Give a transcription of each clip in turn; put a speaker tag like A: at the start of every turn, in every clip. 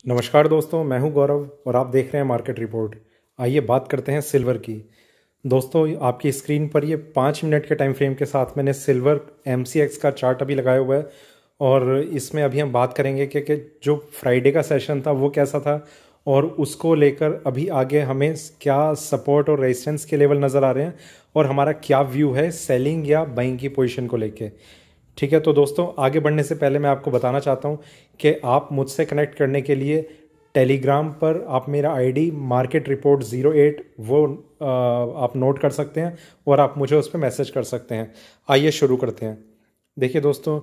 A: नमस्कार दोस्तों, मैं हूं गौरव और आप देख रहे हैं मार्केट रिपोर्ट। आइए बात करते हैं सिल्वर की। दोस्तों, आपकी स्क्रीन पर ये 5 मिनट के टाइम फ्रेम के साथ मैंने सिल्वर MCX का चार्ट अभी लगाया हुआ है और इसमें अभी हम बात करेंगे कि जो फ्राइडे का सेशन था वो कैसा था और उसको लेकर अभी आगे हमें क्या सपोर्ट और रेजिस्टेंस के लेवल नज़र आ रहे हैं और हमारा क्या व्यू है सेलिंग या बाइंग की पोजीशन को लेके। ठीक है, तो दोस्तों आगे बढ़ने से पहले मैं आपको बताना चाहता हूँ कि आप मुझसे कनेक्ट करने के लिए टेलीग्राम पर आप मेरा आईडी मार्केट रिपोर्ट 08 वो आप नोट कर सकते हैं और आप मुझे उस पर मैसेज कर सकते हैं। आइए शुरू करते हैं। देखिए दोस्तों,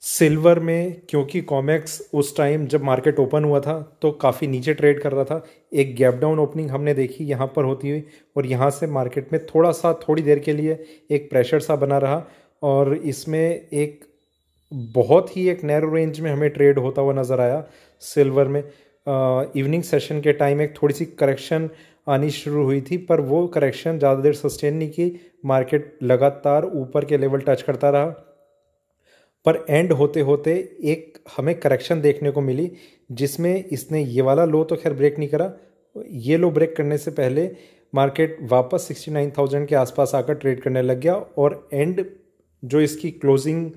A: सिल्वर में क्योंकि कॉमेक्स उस टाइम जब मार्केट ओपन हुआ था तो काफ़ी नीचे ट्रेड कर रहा था। एक गैप डाउन ओपनिंग हमने देखी यहाँ पर होती हुई और यहाँ से मार्केट में थोड़ी देर के लिए एक प्रेशर सा बना रहा और इसमें एक बहुत ही एक नैरो रेंज में हमें ट्रेड होता हुआ नज़र आया। सिल्वर में इवनिंग सेशन के टाइम एक थोड़ी सी करेक्शन आनी शुरू हुई थी, पर वो करेक्शन ज़्यादा देर सस्टेन नहीं की। मार्केट लगातार ऊपर के लेवल टच करता रहा, पर एंड होते होते एक हमें करेक्शन देखने को मिली जिसमें इसने ये वाला लो तो खैर ब्रेक नहीं करा। ये लो ब्रेक करने से पहले मार्केट वापस 69,000 के आसपास आकर ट्रेड करने लग गया और एंड जो इसकी क्लोजिंग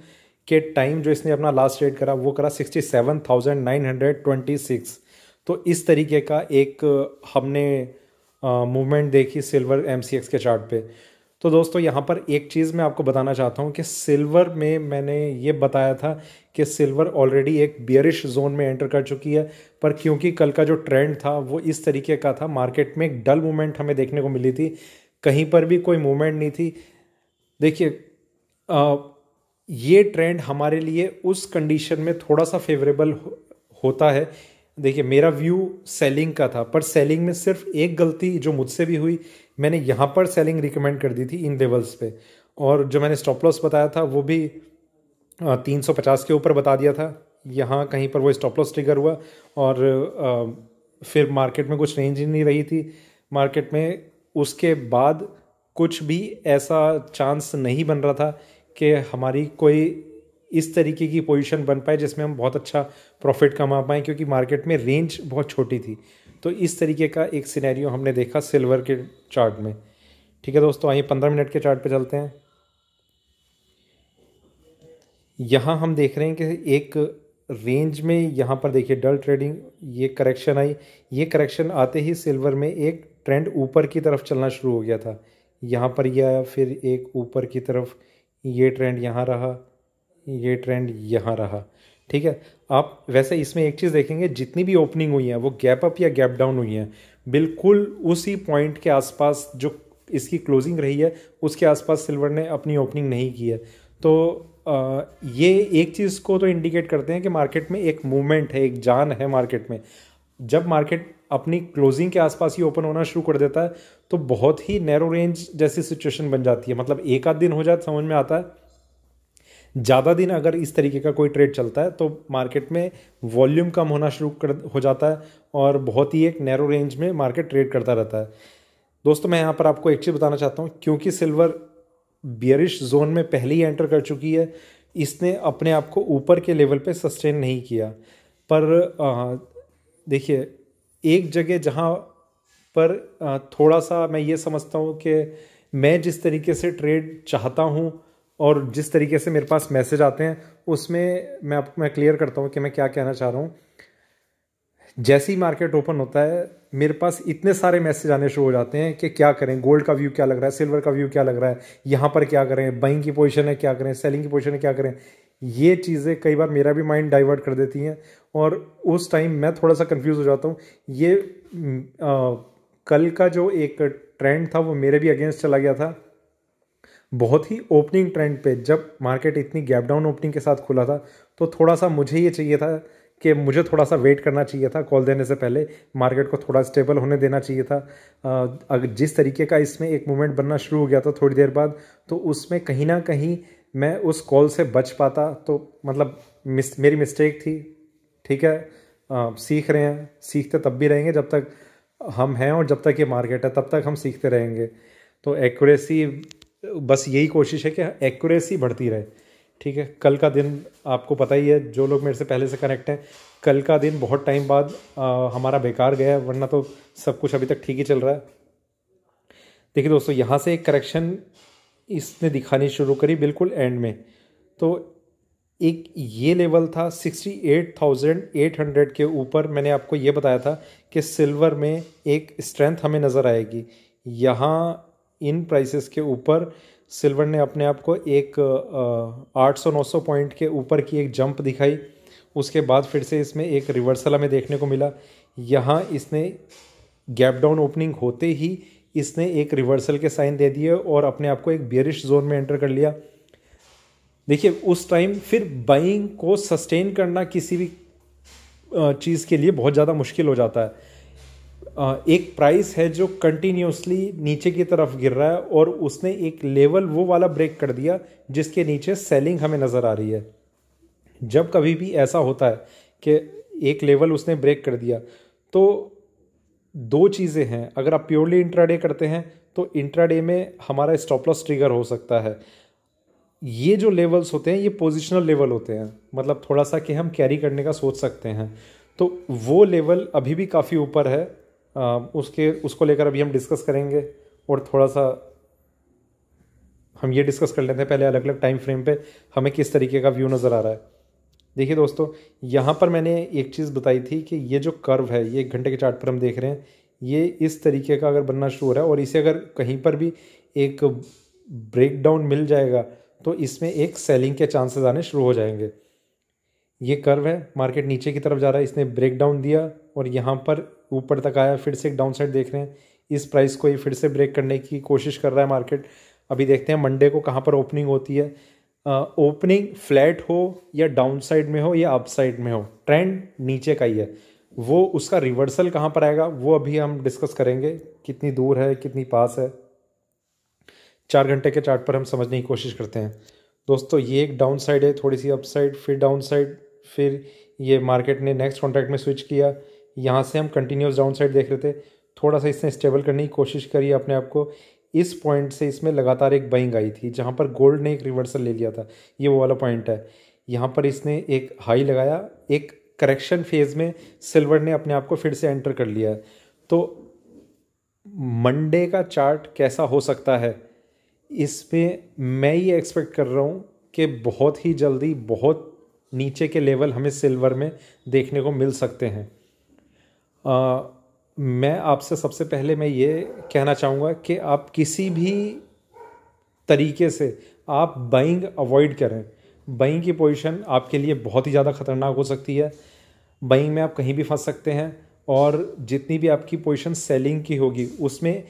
A: के टाइम जो इसने अपना लास्ट ट्रेड करा वो करा 67,926। तो इस तरीके का एक हमने मूवमेंट देखी सिल्वर MCX के चार्ट पे। तो दोस्तों यहाँ पर एक चीज़ मैं आपको बताना चाहता हूँ कि सिल्वर में मैंने ये बताया था कि सिल्वर ऑलरेडी एक बियरिश जोन में एंटर कर चुकी है, पर क्योंकि कल का जो ट्रेंड था वो इस तरीके का था, मार्केट में एक डल मूवमेंट हमें देखने को मिली थी, कहीं पर भी कोई मूवमेंट नहीं थी। देखिए ये ट्रेंड हमारे लिए उस कंडीशन में थोड़ा सा फेवरेबल होता है। देखिए मेरा व्यू सेलिंग का था, पर सेलिंग में सिर्फ एक गलती जो मुझसे भी हुई, मैंने यहाँ पर सेलिंग रिकमेंड कर दी थी इन लेवल्स पे और जो मैंने स्टॉप लॉस बताया था वो भी 350 के ऊपर बता दिया था। यहाँ कहीं पर वो स्टॉप लॉस ट्रिगर हुआ और फिर मार्केट में कुछ रेंज ही नहीं रही थी। मार्केट में उसके बाद कुछ भी ऐसा चांस नहीं बन रहा था कि हमारी कोई इस तरीके की पोजीशन बन पाए जिसमें हम बहुत अच्छा प्रॉफिट कमा पाएँ, क्योंकि मार्केट में रेंज बहुत छोटी थी। तो इस तरीके का एक सिनेरियो हमने देखा सिल्वर के चार्ट में। ठीक है दोस्तों, आइए 15 मिनट के चार्ट पे चलते हैं। यहाँ हम देख रहे हैं कि एक रेंज में यहाँ पर देखिए डल ट्रेडिंग, ये करेक्शन आई। ये करेक्शन आते ही सिल्वर में एक ट्रेंड ऊपर की तरफ चलना शुरू हो गया था। यहाँ पर ये आया, फिर एक ऊपर की तरफ, ये ट्रेंड यहाँ रहा, ये ट्रेंड यहाँ रहा। ठीक है, आप वैसे इसमें एक चीज़ देखेंगे, जितनी भी ओपनिंग हुई है वो गैप अप या गैप डाउन हुई है, बिल्कुल उसी पॉइंट के आसपास जो इसकी क्लोजिंग रही है उसके आसपास सिल्वर ने अपनी ओपनिंग नहीं की है। तो ये एक चीज़ को तो इंडिकेट करते हैं कि मार्केट में एक मूवमेंट है, एक जान है मार्केट में। जब मार्केट अपनी क्लोजिंग के आसपास ही ओपन होना शुरू कर देता है तो बहुत ही नैरो रेंज जैसी सिचुएशन बन जाती है। मतलब एक आध दिन हो जाए समझ में आता है, ज़्यादा दिन अगर इस तरीके का कोई ट्रेड चलता है तो मार्केट में वॉल्यूम कम होना शुरू हो जाता है और बहुत ही एक नैरो रेंज में मार्केट ट्रेड करता रहता है। दोस्तों मैं यहाँ पर आपको एक चीज़ बताना चाहता हूँ, क्योंकि सिल्वर बियरिश जोन में पहले ही एंटर कर चुकी है, इसने अपने आप को ऊपर के लेवल पे सस्टेन नहीं किया। पर देखिए एक जगह जहाँ पर थोड़ा सा मैं ये समझता हूँ कि मैं जिस तरीके से ट्रेड चाहता हूँ और जिस तरीके से मेरे पास मैसेज आते हैं उसमें मैं क्लियर करता हूँ कि मैं क्या कहना चाह रहा हूँ। जैसे ही मार्केट ओपन होता है मेरे पास इतने सारे मैसेज आने शुरू हो जाते हैं कि क्या करें, गोल्ड का व्यू क्या लग रहा है, सिल्वर का व्यू क्या लग रहा है, यहाँ पर क्या करें, बाइंग की पोजीशन है क्या करें, सेलिंग की पोजीशन है क्या करें। ये चीज़ें कई बार मेरा भी माइंड डाइवर्ट कर देती हैं और उस टाइम मैं थोड़ा सा कंफ्यूज हो जाता हूँ। ये कल का जो एक ट्रेंड था वो मेरे भी अगेंस्ट चला गया था। बहुत ही ओपनिंग ट्रेंड पे जब मार्केट इतनी गैप डाउन ओपनिंग के साथ खुला था तो थोड़ा सा मुझे ये चाहिए था कि मुझे थोड़ा सा वेट करना चाहिए था, कॉल देने से पहले मार्केट को थोड़ा स्टेबल होने देना चाहिए था। अगर जिस तरीके का इसमें एक मूवमेंट बनना शुरू हो गया था थोड़ी देर बाद, तो उसमें कहीं ना कहीं मैं उस कॉल से बच पाता। तो मतलब मेरी मिस्टेक थी। ठीक है, सीख रहे हैं, सीखते तब भी रहेंगे जब तक हम हैं और जब तक ये मार्केट है तब तक हम सीखते रहेंगे। तो एक्यूरेसी, बस यही कोशिश है कि एक्यूरेसी बढ़ती रहे। ठीक है, कल का दिन आपको पता ही है, जो लोग मेरे से पहले से कनेक्ट हैं, कल का दिन बहुत टाइम बाद हमारा बेकार गया, वरना तो सब कुछ अभी तक ठीक ही चल रहा है। देखिए दोस्तों, यहाँ से एक करेक्शन इसने दिखानी शुरू करी बिल्कुल एंड में। तो एक ये लेवल था 68,800 के ऊपर। मैंने आपको ये बताया था कि सिल्वर में एक स्ट्रेंथ हमें नज़र आएगी। यहाँ इन प्राइसेस के ऊपर सिल्वर ने अपने आप को एक 800-900 पॉइंट के ऊपर की एक जंप दिखाई। उसके बाद फिर से इसमें एक रिवर्सल हमें देखने को मिला। यहाँ इसने गैप डाउन ओपनिंग होते ही इसने एक रिवर्सल के साइन दे दिए और अपने आप को एक बेयरिश जोन में एंटर कर लिया। देखिए उस टाइम फिर बाइंग को सस्टेन करना किसी भी चीज़ के लिए बहुत ज़्यादा मुश्किल हो जाता है। एक प्राइस है जो कंटिन्यूसली नीचे की तरफ गिर रहा है और उसने एक लेवल वो वाला ब्रेक कर दिया जिसके नीचे सेलिंग हमें नज़र आ रही है। जब कभी भी ऐसा होता है कि एक लेवल उसने ब्रेक कर दिया, तो दो चीज़ें हैं। अगर आप प्योरली इंट्राडे करते हैं तो इंट्राडे में हमारा स्टॉप लॉस ट्रिगर हो सकता है। ये जो लेवल्स होते हैं ये पोजिशनल लेवल होते हैं, मतलब थोड़ा सा कि हम कैरी करने का सोच सकते हैं। तो वो लेवल अभी भी काफ़ी ऊपर है। उसको लेकर अभी हम डिस्कस करेंगे और थोड़ा सा हम ये डिस्कस कर लेते हैं पहले अलग अलग टाइम फ्रेम पे हमें किस तरीके का व्यू नज़र आ रहा है। देखिए दोस्तों, यहाँ पर मैंने एक चीज़ बताई थी कि ये जो कर्व है, ये 1 घंटे के चार्ट पर हम देख रहे हैं, ये इस तरीके का अगर बनना शुरू हो रहा है और इसे अगर कहीं पर भी एक ब्रेक डाउन मिल जाएगा तो इसमें एक सेलिंग के चांसेस आने शुरू हो जाएंगे। ये कर्व है, मार्केट नीचे की तरफ जा रहा है, इसने ब्रेक डाउन दिया और यहाँ पर ऊपर तक आया, फिर से एक डाउन साइड देख रहे हैं। इस प्राइस को ये फिर से ब्रेक करने की कोशिश कर रहा है मार्केट। अभी देखते हैं मंडे को कहाँ पर ओपनिंग होती है। ओपनिंग फ्लैट हो या डाउन साइड में हो या अप साइड में हो, ट्रेंड नीचे का ही है। वो उसका रिवर्सल कहाँ पर आएगा वो अभी हम डिस्कस करेंगे, कितनी दूर है कितनी पास है। 4 घंटे के चार्ट पर हम समझने की कोशिश करते हैं। दोस्तों ये एक डाउन साइड है, थोड़ी सी अप साइड, फिर डाउन साइड, फिर ये मार्केट ने नेक्स्ट कॉन्ट्रैक्ट में स्विच किया। यहाँ से हम कंटिन्यूस डाउन साइड देख रहे थे, थोड़ा सा इसने स्टेबल करने की कोशिश करी अपने आप को। इस पॉइंट से इसमें लगातार एक बाइंग आई थी जहाँ पर गोल्ड ने एक रिवर्सल ले लिया था, ये वो वाला पॉइंट है। यहाँ पर इसने एक हाई लगाया, एक करेक्शन फेज में सिल्वर ने अपने आप को फिर से एंटर कर लिया है। तो मंडे का चार्ट कैसा हो सकता है, इसमें मैं ये एक्सपेक्ट कर रहा हूँ कि बहुत ही जल्दी बहुत नीचे के लेवल हमें सिल्वर में देखने को मिल सकते हैं। मैं आपसे सबसे पहले मैं ये कहना चाहूँगा कि आप किसी भी तरीके से आप बाइंग अवॉइड करें। बाइंग की पोजीशन आपके लिए बहुत ही ज़्यादा ख़तरनाक हो सकती है। बाइंग में आप कहीं भी फंस सकते हैं और जितनी भी आपकी पोजीशन सेलिंग की होगी उसमें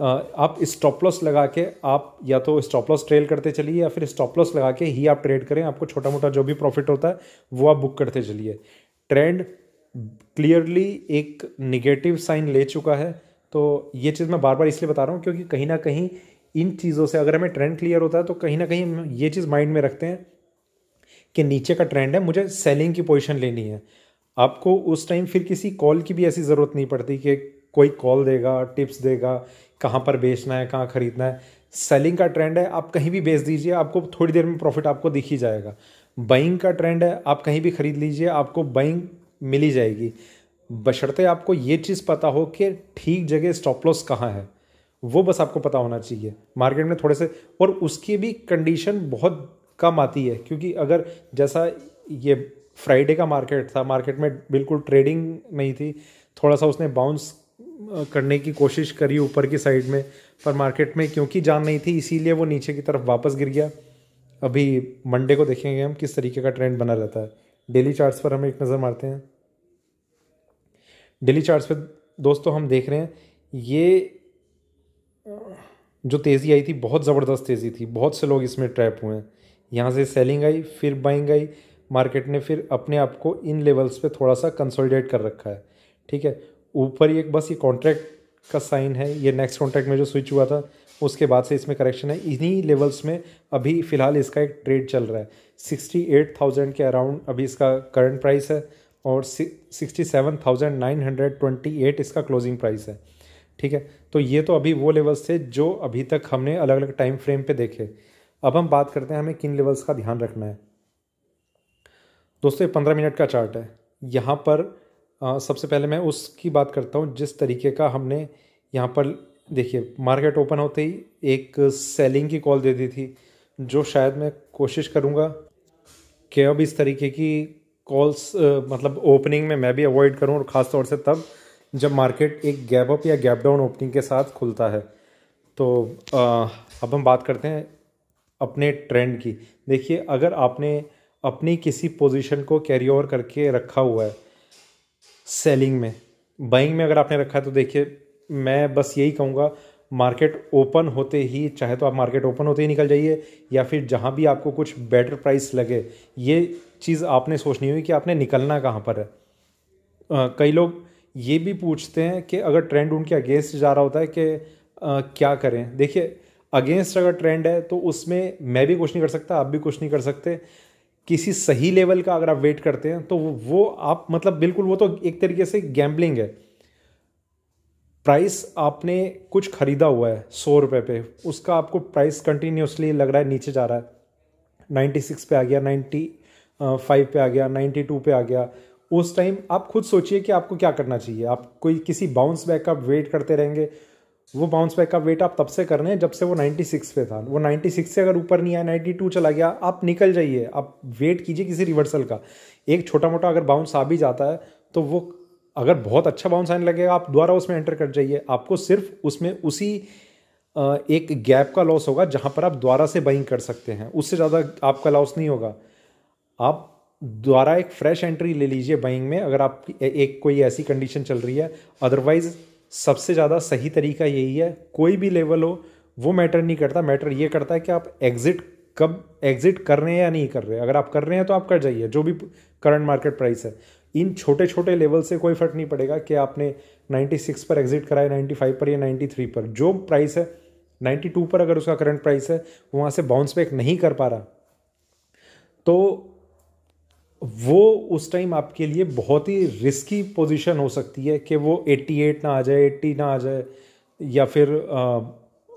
A: आप स्टॉप लॉस लगा के आप या तो स्टॉप लॉस ट्रेल करते चलिए या फिर स्टॉप लॉस लगा के ही आप ट्रेड करें। आपको छोटा मोटा जो भी प्रॉफिट होता है वो आप बुक करते चलिए। ट्रेंड क्लियरली एक निगेटिव साइन ले चुका है, तो ये चीज़ मैं बार बार इसलिए बता रहा हूँ क्योंकि कहीं ना कहीं इन चीज़ों से अगर हमें ट्रेंड क्लियर होता है तो कहीं ना कहीं हम ये चीज़ माइंड में रखते हैं कि नीचे का ट्रेंड है, मुझे सेलिंग की पोजीशन लेनी है। आपको उस टाइम फिर किसी कॉल की भी ऐसी ज़रूरत नहीं पड़ती कि कोई कॉल देगा, टिप्स देगा, कहाँ पर बेचना है, कहाँ खरीदना है। सेलिंग का ट्रेंड है, आप कहीं भी बेच दीजिए, आपको थोड़ी देर में प्रॉफिट आपको दिख ही जाएगा। बाइंग का ट्रेंड है, आप कहीं भी खरीद लीजिए, आपको बाइंग मिल ही जाएगी, बशर्ते आपको ये चीज़ पता हो कि ठीक जगह स्टॉप लॉस कहाँ है। वो बस आपको पता होना चाहिए। मार्केट में थोड़े से, और उसकी भी कंडीशन बहुत कम आती है क्योंकि अगर जैसा ये फ्राइडे का मार्केट था, मार्केट में बिल्कुल ट्रेडिंग नहीं थी, थोड़ा सा उसने बाउंस करने की कोशिश करी ऊपर की साइड में, पर मार्केट में क्योंकि जान नहीं थी इसीलिए वो नीचे की तरफ वापस गिर गया। अभी मंडे को देखेंगे हम किस तरीके का ट्रेंड बना रहता है। डेली चार्ट्स पर हम एक नज़र मारते हैं। डेली चार्ट्स पे दोस्तों हम देख रहे हैं ये जो तेज़ी आई थी बहुत ज़बरदस्त तेज़ी थी, बहुत से लोग इसमें ट्रैप हुए हैं। यहाँ से सेलिंग आई, फिर बाइंग आई, मार्केट ने फिर अपने आप को इन लेवल्स पे थोड़ा सा कंसोलिडेट कर रखा है। ठीक है, ऊपर ये बस ये कॉन्ट्रैक्ट का साइन है, ये नेक्स्ट कॉन्ट्रैक्ट में जो स्विच हुआ था उसके बाद से इसमें करेक्शन है। इन्हीं लेवल्स में अभी फ़िलहाल इसका एक ट्रेड चल रहा है। 68,000 के अराउंड अभी इसका करंट प्राइस है और 67,928 इसका क्लोजिंग प्राइस है। ठीक है, तो ये तो अभी वो लेवल्स थे जो अभी तक हमने अलग अलग टाइम फ्रेम पे देखे। अब हम बात करते हैं हमें किन लेवल्स का ध्यान रखना है। दोस्तों ये 15 मिनट का चार्ट है। यहाँ पर सबसे पहले मैं उसकी बात करता हूँ जिस तरीके का हमने यहाँ पर देखिए मार्केट ओपन होते ही एक सेलिंग की कॉल दे दी थी, जो शायद मैं कोशिश करूँगा कि अब इस तरीके की कॉल्स मतलब ओपनिंग में मैं भी अवॉइड करूँ, और ख़ास तौर से तब जब मार्केट एक गैप अप या गैप डाउन ओपनिंग के साथ खुलता है। तो अब हम बात करते हैं अपने ट्रेंड की। देखिए अगर आपने अपनी किसी पोजीशन को कैरी ओवर करके रखा हुआ है सेलिंग में, बाइंग में अगर आपने रखा है, तो देखिए मैं बस यही कहूँगा मार्केट ओपन होते ही, चाहे तो आप मार्केट ओपन होते ही निकल जाइए, या फिर जहाँ भी आपको कुछ बेटर प्राइस लगे, ये चीज़ आपने सोचनी हुई कि आपने निकलना कहाँ पर है। कई लोग ये भी पूछते हैं कि अगर ट्रेंड उनके अगेंस्ट जा रहा होता है कि क्या करें। देखिए अगेंस्ट अगर ट्रेंड है तो उसमें मैं भी कुछ नहीं कर सकता, आप भी कुछ नहीं कर सकते। किसी सही लेवल का अगर आप वेट करते हैं तो वो आप मतलब बिल्कुल वो तो एक तरीके से गैम्बलिंग है। प्राइस आपने कुछ खरीदा हुआ है 100 रुपये पे, उसका आपको प्राइस कंटिन्यूसली लग रहा है नीचे जा रहा है, 96 पे आ गया, 95 पे आ गया, 92 पे आ गया। उस टाइम आप खुद सोचिए कि आपको क्या करना चाहिए। आप कोई किसी बाउंस बैक का वेट करते रहेंगे, वो बाउंस बैक का वेट आप तब से कर रहे हैं जब से वो 96 पे था। वो 96 से अगर ऊपर नहीं आया, 92 चला गया, आप निकल जाइए, आप वेट कीजिए किसी रिवर्सल का। एक छोटा मोटा अगर बाउंस आ भी जाता है तो वो अगर बहुत अच्छा बाउंस आने लगेगा, आप दोबारा उसमें एंटर कर जाइए। आपको सिर्फ उसमें उसी एक गैप का लॉस होगा जहां पर आप दोबारा से बाइंग कर सकते हैं, उससे ज़्यादा आपका लॉस नहीं होगा। आप दोबारा एक फ्रेश एंट्री ले लीजिए बाइंग में अगर आप एक कोई ऐसी कंडीशन चल रही है। अदरवाइज सबसे ज़्यादा सही तरीका यही है, कोई भी लेवल हो वो मैटर नहीं करता, मैटर ये करता है कि आप कब एग्जिट कर रहे हैं या नहीं कर रहे हैं। अगर आप कर रहे हैं तो आप कर जाइए जो भी करंट मार्केट प्राइस है। इन छोटे छोटे लेवल से कोई फर्क नहीं पड़ेगा कि आपने 96 पर एग्जिट करा है, 95 पर या 93 पर, जो प्राइस है 92 पर अगर उसका करंट प्राइस है वहाँ से बाउंस बैक नहीं कर पा रहा, तो वो उस टाइम आपके लिए बहुत ही रिस्की पोजीशन हो सकती है कि वो 88 ना आ जाए, 80 ना आ जाए, या फिर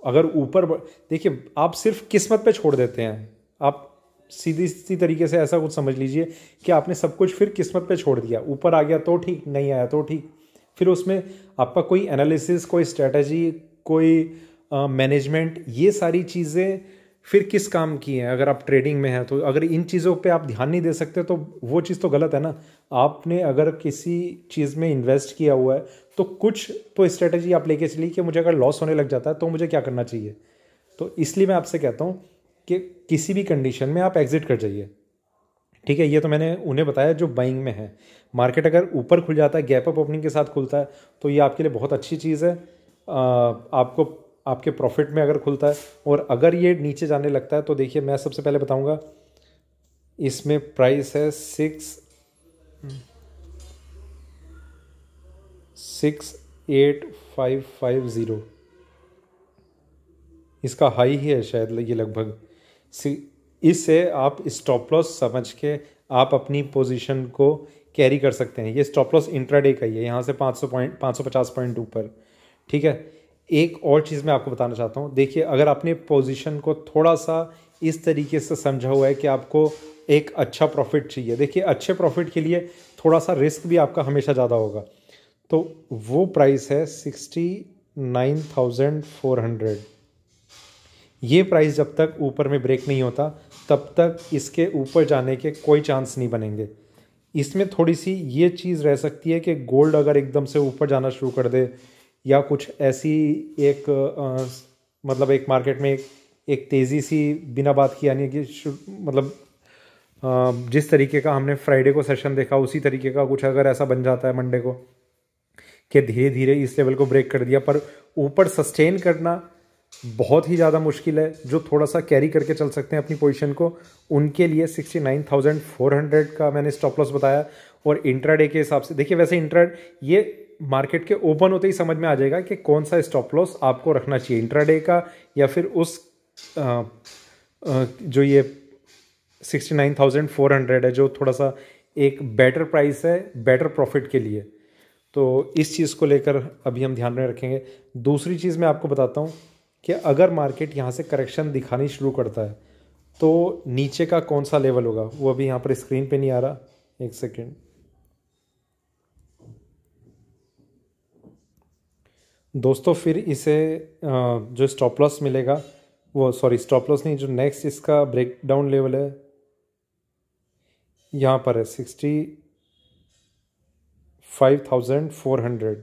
A: अगर ऊपर देखिए आप सिर्फ किस्मत पे छोड़ देते हैं। आप सीधी सी तरीके से ऐसा कुछ समझ लीजिए कि आपने सब कुछ फिर किस्मत पे छोड़ दिया। ऊपर आ गया तो ठीक, नहीं आया तो ठीक, फिर उसमें आपका कोई एनालिसिस, कोई स्ट्रेटजी, कोई मैनेजमेंट, ये सारी चीज़ें फिर किस काम की हैं। अगर आप ट्रेडिंग में हैं तो अगर इन चीज़ों पे आप ध्यान नहीं दे सकते तो वो चीज़ तो गलत है ना। आपने अगर किसी चीज़ में इन्वेस्ट किया हुआ है तो कुछ तो स्ट्रेटजी आप लेके चलिए कि मुझे अगर लॉस होने लग जाता है तो मुझे क्या करना चाहिए। तो इसलिए मैं आपसे कहता हूँ कि किसी भी कंडीशन में आप एग्जिट कर जाइए। ठीक है, ये तो मैंने उन्हें बताया जो बाइंग में है। मार्केट अगर ऊपर खुल जाता है, गैप अप ओपनिंग के साथ खुलता है, तो ये आपके लिए बहुत अच्छी चीज़ है। आपको आपके प्रॉफिट में अगर खुलता है, और अगर ये नीचे जाने लगता है तो देखिए मैं सबसे पहले बताऊंगा इसमें प्राइस है 68550, इसका हाई ही है शायद ये लगभग। इससे आप स्टॉप लॉस समझ के आप अपनी पोजीशन को कैरी कर सकते हैं। ये स्टॉप लॉस इंट्राडे का ही है, यहाँ से 550 पॉइंट ऊपर। ठीक है, एक और चीज़ मैं आपको बताना चाहता हूँ। देखिए अगर आपने पोजीशन को थोड़ा सा इस तरीके से समझा हुआ है कि आपको एक अच्छा प्रॉफिट चाहिए, देखिए अच्छे प्रॉफिट के लिए थोड़ा सा रिस्क भी आपका हमेशा ज़्यादा होगा। तो वो प्राइस है 69,400। ये प्राइस जब तक ऊपर में ब्रेक नहीं होता तब तक इसके ऊपर जाने के कोई चांस नहीं बनेंगे। इसमें थोड़ी सी ये चीज़ रह सकती है कि गोल्ड अगर एकदम से ऊपर जाना शुरू कर दे, या कुछ ऐसी एक मतलब एक मार्केट में एक तेज़ी सी बिना बात की, यानी कि मतलब जिस तरीके का हमने फ्राइडे को सेशन देखा उसी तरीके का कुछ अगर ऐसा बन जाता है मंडे को कि धीरे धीरे इस लेवल को ब्रेक कर दिया, पर ऊपर सस्टेन करना बहुत ही ज़्यादा मुश्किल है। जो थोड़ा सा कैरी करके चल सकते हैं अपनी पोजीशन को, उनके लिए 69,400 का मैंने स्टॉप लॉस बताया। और इंट्राडे के हिसाब से देखिए, वैसे ये मार्केट के ओपन होते ही समझ में आ जाएगा कि कौन सा स्टॉप लॉस आपको रखना चाहिए, इंट्राडे का या फिर उस जो ये 69,400 है जो थोड़ा सा एक बेटर प्राइस है बेटर प्रॉफिट के लिए। तो इस चीज़ को लेकर अभी हम ध्यान में रखेंगे। दूसरी चीज़ मैं आपको बताता हूँ कि अगर मार्केट यहाँ से करेक्शन दिखानी शुरू करता है तो नीचे का कौन सा लेवल होगा वो अभी यहाँ पर स्क्रीन पे नहीं आ रहा, एक सेकेंड। दोस्तों फिर इसे जो स्टॉप लॉस मिलेगा, वो सॉरी स्टॉप लॉस नहीं, जो नेक्स्ट इसका ब्रेक डाउन लेवल है यहाँ पर है 65,400।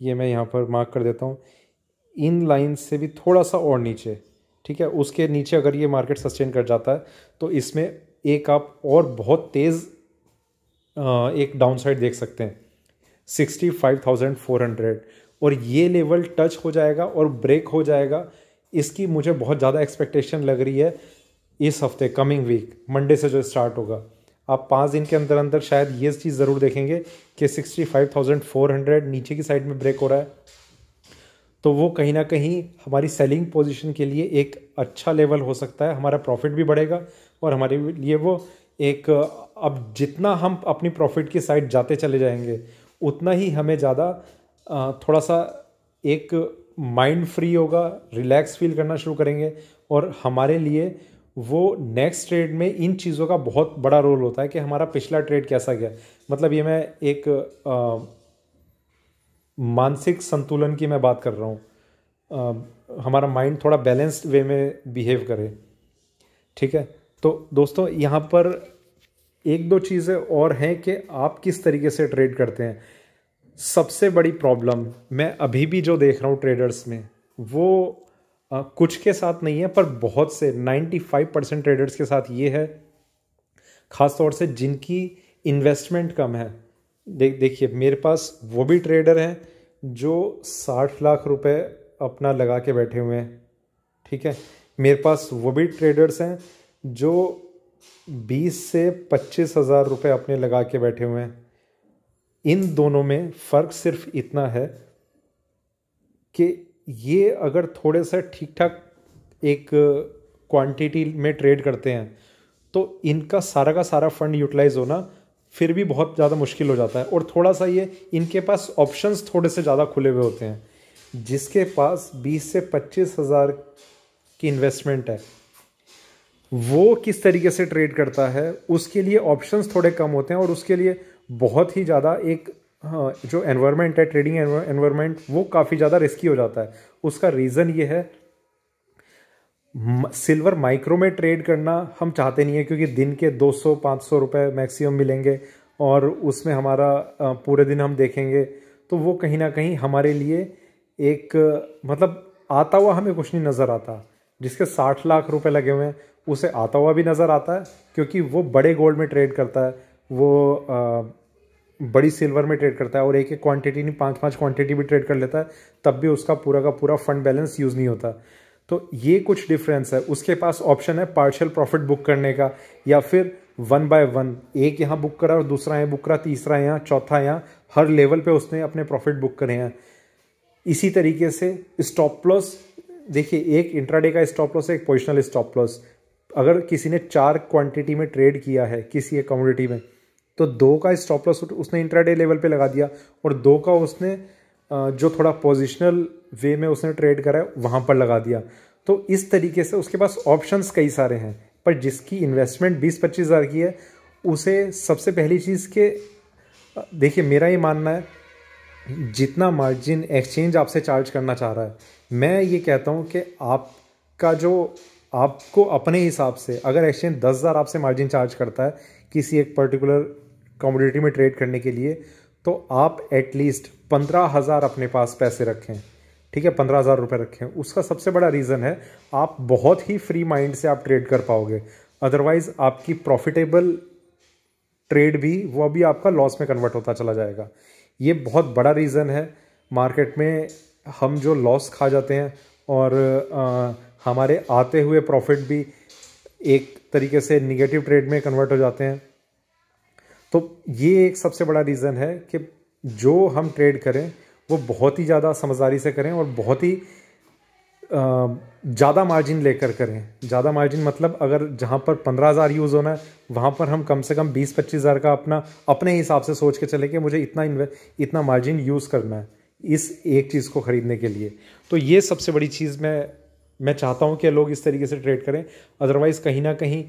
A: ये मैं यहाँ पर मार्क कर देता हूँ, इन लाइन से भी थोड़ा सा और नीचे, ठीक है। उसके नीचे अगर ये मार्केट सस्टेन कर जाता है तो इसमें एक आप और बहुत तेज़ एक डाउनसाइड देख सकते हैं 65,400, और ये लेवल टच हो जाएगा और ब्रेक हो जाएगा। इसकी मुझे बहुत ज़्यादा एक्सपेक्टेशन लग रही है इस हफ्ते, कमिंग वीक मंडे से जो स्टार्ट होगा। आप 5 दिन के अंदर अंदर शायद ये चीज़ ज़रूर देखेंगे कि 65,400 नीचे की साइड में ब्रेक हो रहा है, तो वो कहीं ना कहीं हमारी सेलिंग पोजीशन के लिए एक अच्छा लेवल हो सकता है। हमारा प्रॉफिट भी बढ़ेगा और हमारे लिए वो एक, अब जितना हम अपनी प्रॉफिट की साइड जाते चले जाएंगे उतना ही हमें ज़्यादा थोड़ा सा एक माइंड फ्री होगा, रिलैक्स फील करना शुरू करेंगे, और हमारे लिए वो नेक्स्ट ट्रेड में इन चीज़ों का बहुत बड़ा रोल होता है कि हमारा पिछला ट्रेड कैसा गया। मतलब ये मैं एक मानसिक संतुलन की मैं बात कर रहा हूँ, हमारा माइंड थोड़ा बैलेंस्ड वे में बिहेव करे, ठीक है। तो दोस्तों यहाँ पर एक दो चीज़ें और हैं कि आप किस तरीके से ट्रेड करते हैं। सबसे बड़ी प्रॉब्लम मैं अभी भी जो देख रहा हूँ ट्रेडर्स में, वो कुछ के साथ नहीं है पर बहुत से 95% ट्रेडर्स के साथ ये है, ख़ास तौर से जिनकी इन्वेस्टमेंट कम है। देखिए मेरे पास वो भी ट्रेडर हैं जो 60 लाख रुपए अपना लगा के बैठे हुए हैं, ठीक है। मेरे पास वो भी ट्रेडर्स हैं जो 20 से 25 हज़ार रुपये अपने लगा के बैठे हुए हैं। इन दोनों में फ़र्क सिर्फ इतना है कि ये अगर थोड़े से ठीक ठाक एक क्वांटिटी में ट्रेड करते हैं तो इनका सारा का सारा फंड यूटिलाइज होना फिर भी बहुत ज़्यादा मुश्किल हो जाता है, और थोड़ा सा ये इनके पास ऑप्शंस थोड़े से ज़्यादा खुले हुए होते हैं। जिसके पास 20 से 25 हज़ार की इन्वेस्टमेंट है वो किस तरीके से ट्रेड करता है, उसके लिए ऑप्शंस थोड़े कम होते हैं, और उसके लिए बहुत ही ज़्यादा एक जो एनवायरनमेंट है, ट्रेडिंग एनवायरनमेंट, वो काफ़ी ज़्यादा रिस्की हो जाता है। उसका रीज़न ये है, सिल्वर माइक्रो में ट्रेड करना हम चाहते नहीं है क्योंकि दिन के 200-500 रुपये मैक्सिमम मिलेंगे और उसमें हमारा पूरे दिन हम देखेंगे, तो वो कहीं ना कहीं हमारे लिए एक मतलब आता हुआ हमें कुछ नहीं नज़र आता। जिसके 60 लाख रुपए लगे हुए हैं उसे आता हुआ भी नज़र आता है क्योंकि वो बड़े गोल्ड में ट्रेड करता है, वो बड़ी सिल्वर में ट्रेड करता है, और एक एक क्वांटिटी नहीं 5-5 क्वांटिटी भी ट्रेड कर लेता है, तब भी उसका पूरा का पूरा फंड बैलेंस यूज़ नहीं होता। तो ये कुछ डिफरेंस है। उसके पास ऑप्शन है पार्शियल प्रॉफिट बुक करने का, या फिर 1 बाय 1, एक यहाँ बुक करा और दूसरा यहाँ बुक करा, तीसरा यहाँ, चौथा यहाँ, हर लेवल पे उसने अपने प्रॉफिट बुक करे हैं। इसी तरीके से स्टॉप लॉस, देखिए एक इंट्राडे का स्टॉप लॉस है, एक पोजिशनल स्टॉप लॉस। अगर किसी ने 4 क्वांटिटी में ट्रेड किया है किसी एक कमोडिटी में, तो 2 का स्टॉप लॉस उसने इंट्राडे लेवल पे लगा दिया, और 2 का उसने जो थोड़ा पोजिशनल वे में उसने ट्रेड करा है वहाँ पर लगा दिया। तो इस तरीके से उसके पास ऑप्शंस कई सारे हैं। पर जिसकी इन्वेस्टमेंट 20-25 हज़ार की है उसे सबसे पहली चीज़ के, देखिए मेरा ये मानना है, जितना मार्जिन एक्सचेंज आपसे चार्ज करना चाह रहा है, मैं ये कहता हूँ कि आपका जो आपको अपने हिसाब से, अगर एक्सचेंज 10,000 आपसे मार्जिन चार्ज करता है किसी एक पर्टिकुलर कमोडिटी में ट्रेड करने के लिए, तो आप एटलीस्ट 15,000 अपने पास पैसे रखें, ठीक है, 15,000 रुपये रखें। उसका सबसे बड़ा रीज़न है आप बहुत ही फ्री माइंड से आप ट्रेड कर पाओगे। अदरवाइज आपकी प्रॉफिटेबल ट्रेड भी वो अभी आपका लॉस में कन्वर्ट होता चला जाएगा। ये बहुत बड़ा रीज़न है मार्केट में हम जो लॉस खा जाते हैं, और हमारे आते हुए प्रॉफिट भी एक तरीके से निगेटिव ट्रेड में कन्वर्ट हो जाते हैं। तो ये एक सबसे बड़ा रीज़न है कि जो हम ट्रेड करें वो बहुत ही ज़्यादा समझदारी से करें और बहुत ही ज़्यादा मार्जिन लेकर करें। ज़्यादा मार्जिन मतलब अगर जहाँ पर 15,000 यूज़ होना है वहाँ पर हम कम से कम 20-25 हज़ार का अपने हिसाब से सोच के चले कि मुझे इतना मार्जिन यूज़ करना है इस एक चीज़ को ख़रीदने के लिए। तो ये सबसे बड़ी चीज़ मैं मैं चाहता हूँ कि लोग इस तरीके से ट्रेड करें। अदरवाइज़ कहीं ना कहीं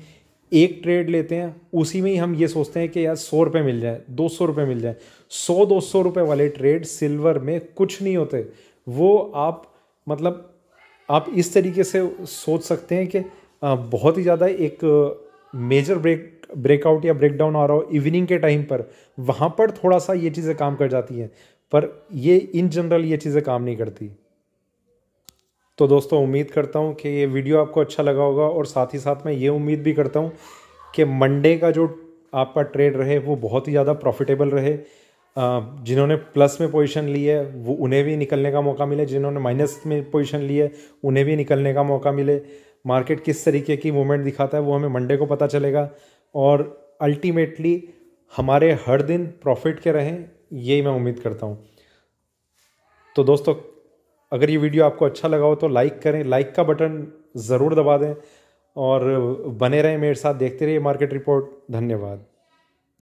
A: एक ट्रेड लेते हैं, उसी में ही हम ये सोचते हैं कि यार 100 रुपये मिल जाए, 200 रुपये मिल जाए। 100-200 रुपये वाले ट्रेड सिल्वर में कुछ नहीं होते। वो आप मतलब आप इस तरीके से सोच सकते हैं कि बहुत ही ज़्यादा एक मेजर ब्रेकआउट या ब्रेकडाउन आ रहा हो इवनिंग के टाइम पर, वहाँ पर थोड़ा सा ये चीज़ें काम कर जाती हैं, पर ये इन जनरल ये चीज़ें काम नहीं करती। तो दोस्तों उम्मीद करता हूँ कि ये वीडियो आपको अच्छा लगा होगा, और साथ ही साथ मैं ये उम्मीद भी करता हूँ कि मंडे का जो आपका ट्रेड रहे वो बहुत ही ज़्यादा प्रॉफिटेबल रहे। जिन्होंने प्लस में पोजीशन ली है वो उन्हें भी निकलने का मौका मिले, जिन्होंने माइनस में पोजीशन ली है उन्हें भी निकलने का मौका मिले। मार्केट किस तरीके की मूवमेंट दिखाता है वो हमें मंडे को पता चलेगा, और अल्टीमेटली हमारे हर दिन प्रॉफिट के रहें, यही मैं उम्मीद करता हूँ। तो दोस्तों अगर ये वीडियो आपको अच्छा लगा हो तो लाइक करें, लाइक का बटन ज़रूर दबा दें, और बने रहें मेरे साथ, देखते रहिए मार्केट रिपोर्ट। धन्यवाद।